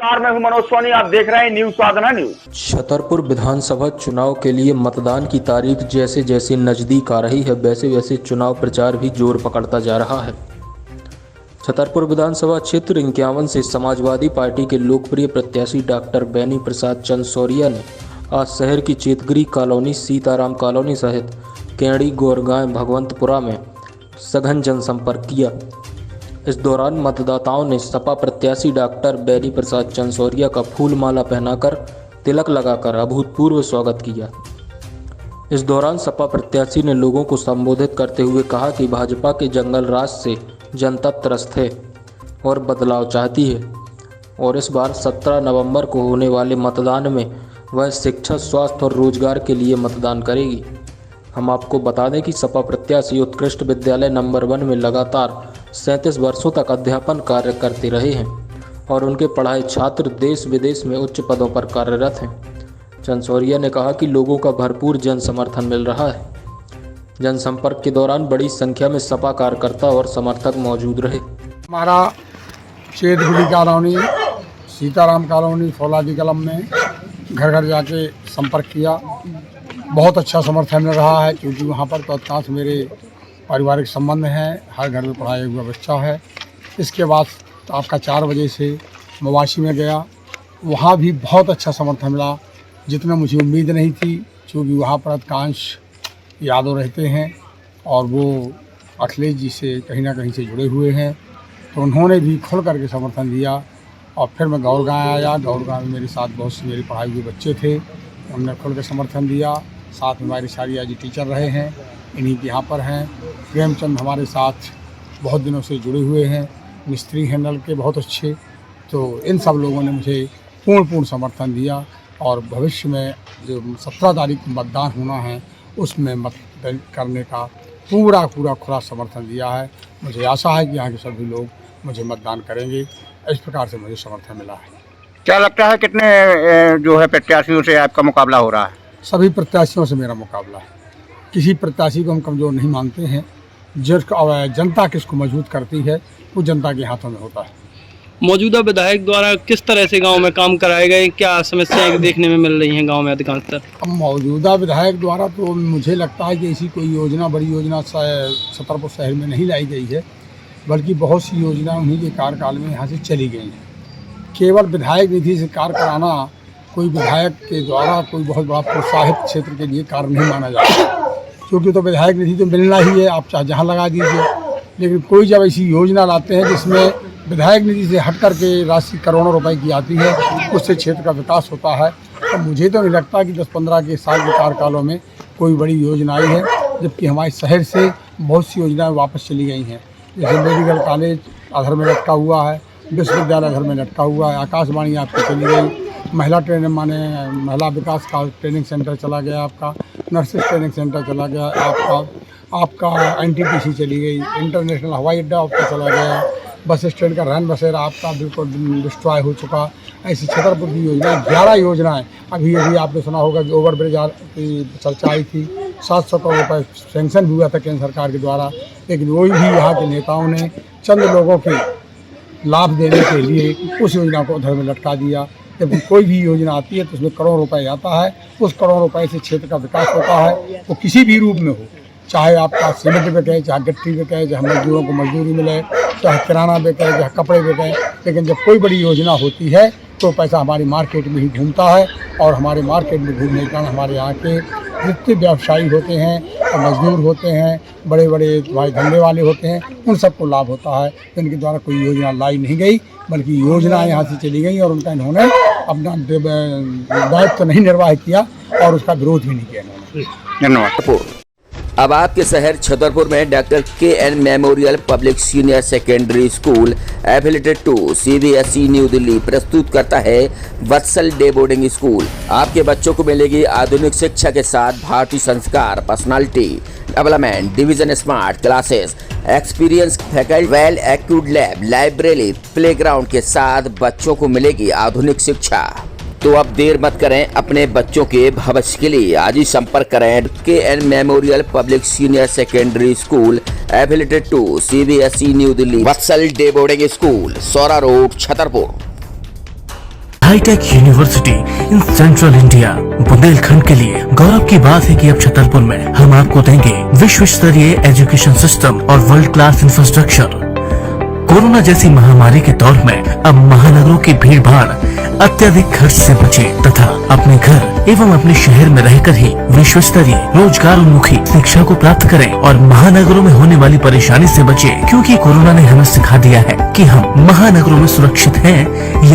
नमस्कार, मैं हूं मनोज सोनी। आप देख रहे हैं न्यूज साधना न्यूज। छतरपुर विधानसभा चुनाव के लिए मतदान की तारीख जैसे जैसे नजदीक आ रही है, वैसे वैसे चुनाव प्रचार भी जोर पकड़ता जा रहा है। छतरपुर विधानसभा क्षेत्र 51 से समाजवादी पार्टी के लोकप्रिय प्रत्याशी डॉक्टर बेनी प्रसाद चंदसौरिया ने आज शहर की चेतगिरी कॉलोनी, सीताराम कॉलोनी सहित केड़ी, गोरगांव, भगवंतपुरा में सघन जनसंपर्क किया। इस दौरान मतदाताओं ने सपा प्रत्याशी डॉक्टर बेनी प्रसाद चंदसौरिया का फूल माला पहनाकर तिलक लगाकर अभूतपूर्व स्वागत किया। इस दौरान सपा प्रत्याशी ने लोगों को संबोधित करते हुए कहा कि भाजपा के जंगल राज से जनता त्रस्त है और बदलाव चाहती है और इस बार 17 नवंबर को होने वाले मतदान में वह शिक्षा, स्वास्थ्य और रोजगार के लिए मतदान करेगी। हम आपको बता दें कि सपा प्रत्याशी उत्कृष्ट विद्यालय नंबर 1 में लगातार 37 वर्षों तक अध्यापन कार्य करते रहे हैं और उनके पढ़ाए छात्र देश विदेश में उच्च पदों पर कार्यरत हैं। चंदसौरिया ने कहा कि लोगों का भरपूर जन समर्थन मिल रहा है। जनसंपर्क के दौरान बड़ी संख्या में सपा कार्यकर्ता और समर्थक मौजूद रहे। हमारा चेतगिरी कॉलोनी, सीताराम कॉलोनी, फौलादी कलम में घर घर जाके संपर्क किया। बहुत अच्छा समर्थन मिल रहा है क्योंकि वहाँ पर तो अधिकांश मेरे पारिवारिक संबंध हैं, हर घर में पढ़ाया हुआ बच्चा है। इसके बाद आपका 4 बजे से मवासी में गया, वहाँ भी बहुत अच्छा समर्थन मिला, जितना मुझे उम्मीद नहीं थी, क्योंकि वहाँ पर अधिकांश यादव रहते हैं और वो अखिलेश जी से कहीं ना कहीं से जुड़े हुए हैं, तो उन्होंने भी खुल करके समर्थन दिया। और फिर मैं गौरगांव आया। गौरगांव में मेरे साथ बहुत से मेरे पढ़ाए हुए बच्चे थे, उन्होंने खुल कर समर्थन दिया। साथ में हमारी सारी आज टीचर रहे हैं, इन्हीं के यहाँ पर हैं। प्रेमचंद हमारे साथ बहुत दिनों से जुड़े हुए हैं, मिस्त्री हैं नल के बहुत अच्छे। तो इन सब लोगों ने मुझे पूर्ण समर्थन दिया और भविष्य में जो 17 तारीख को मतदान होना है उसमें मतदान करने का पूरा खुला समर्थन दिया है। मुझे आशा है कि यहाँ के सभी लोग मुझे मतदान करेंगे। इस प्रकार से मुझे समर्थन मिला है। क्या लगता है कितने जो है प्रत्याशियों से आपका मुकाबला हो रहा है? सभी प्रत्याशियों से मेरा मुकाबला है। किसी प्रत्याशी को हम कमज़ोर नहीं मानते हैं। जनता किसको मजबूत करती है वो जनता के हाथों में होता है। मौजूदा विधायक द्वारा किस तरह से गांव में काम कराए गए, क्या समस्याएं देखने में मिल रही हैं गांव में अधिकांशतर? अब मौजूदा विधायक द्वारा तो मुझे लगता है कि ऐसी कोई योजना, बड़ी योजना छतरपुर शहर में नहीं लाई गई है, बल्कि बहुत सी योजना उन्हीं के कार्यकाल में यहाँ से चली गई हैं। केवल विधायक निधि से कार्य कराना कोई विधायक के द्वारा कोई बहुत बड़ा प्रोत्साहित क्षेत्र के लिए कार्य नहीं माना जाता, क्योंकि तो विधायक निधि तो मिलना ही है, आप चाहे जहाँ लगा दीजिए। लेकिन कोई जब ऐसी योजना लाते हैं जिसमें विधायक निधि से हट करके राशि करोड़ों रुपए की आती है, उससे क्षेत्र का विकास होता है। तो मुझे तो नहीं लगता कि 10-15 के साल के कार्यकालों में कोई बड़ी योजना आई है, जबकि हमारे शहर से बहुत सी योजनाएँ वापस चली गई हैं। जैसे मेडिकल कॉलेज अधर में लटका हुआ है, विश्वविद्यालय अधर में लटका हुआ है, आकाशवाणी आपकी चली गई, महिला विकास का ट्रेनिंग सेंटर चला गया, आपका नर्सिंग ट्रेनिंग सेंटर चला गया, आपका NTPC चली गई, इंटरनेशनल हवाई अड्डा आपका चला गया, बस स्टैंड का रैन बसेरा आपका बिल्कुल डिस्ट्रॉय हो चुका। ऐसी छतरपुर की योजना 11 योजनाएँ अभी आपने सुना होगा कि ओवरब्रिज की चर्चा आई थी, 700 करोड़ रुपये सेंक्शन भी हुआ था केंद्र सरकार के द्वारा, लेकिन वही भी यहाँ के नेताओं ने चंद लोगों के लाभ देने के लिए उस योजना को उधर में लटका दिया। जब कोई भी योजना आती है तो उसमें करोड़ रुपए आता है, उस करोड़ रुपए से क्षेत्र का विकास होता है, वो किसी भी रूप में हो, चाहे आपका सीमेंट बिके, चाहे गट्टी बिके, चाहे मजदूरों को मजदूरी मिले, चाहे किराना बिके, चाहे कपड़े बिके। लेकिन जब कोई बड़ी योजना होती है तो पैसा हमारी मार्केट में ही घूमता है और हमारे मार्केट में घूमने के कारण हमारे यहाँ के जितने व्यवसायी होते हैं, मजदूर होते हैं, बड़े बड़े धंधे वाले होते हैं, उन सबको लाभ होता है। इनके द्वारा कोई योजना लाई नहीं गई, बल्कि योजनाएं यहाँ से चली गई और उनका इन्होंने अपना दायित्व नहीं निर्वाह किया और उसका विरोध भी नहीं किया इन्होंने। धन्यवाद। अब आपके शहर छतरपुर में doctor KN memorial public senior secondary school affiliated to CBSE New Delhi प्रस्तुत करता है वत्सल डे बोर्डिंग स्कूल। आपके बच्चों को मिलेगी आधुनिक शिक्षा के साथ भारतीय संस्कार, personality development, division smart classes, experience faculty, well accrued lab, library, playground के साथ बच्चों को मिलेगी आधुनिक शिक्षा। तो अब देर मत करें, अपने बच्चों के भविष्य के लिए आज ही संपर्क करें KN memorial public senior secondary school affiliated to CBSE New Delhi, Vatsal day boarding school, Saura road, Chhatarpur. Hi tech university in central India. Bundelkhand के लिए गौरव की बात है कि अब छतरपुर में हम आपको देंगे विश्व स्तरीय एजुकेशन सिस्टम और वर्ल्ड क्लास इंफ्रास्ट्रक्चर। कोरोना जैसी महामारी के दौर में अब महानगरों की भीड़ भाड़ अत्यधिक खर्च से बचे तथा अपने घर एवं अपने शहर में रहकर ही विश्व स्तरीय रोजगार उन्मुखी शिक्षा को प्राप्त करें और महानगरों में होने वाली परेशानी से बचे, क्योंकि कोरोना ने हमें सिखा दिया है कि हम महानगरों में सुरक्षित हैं या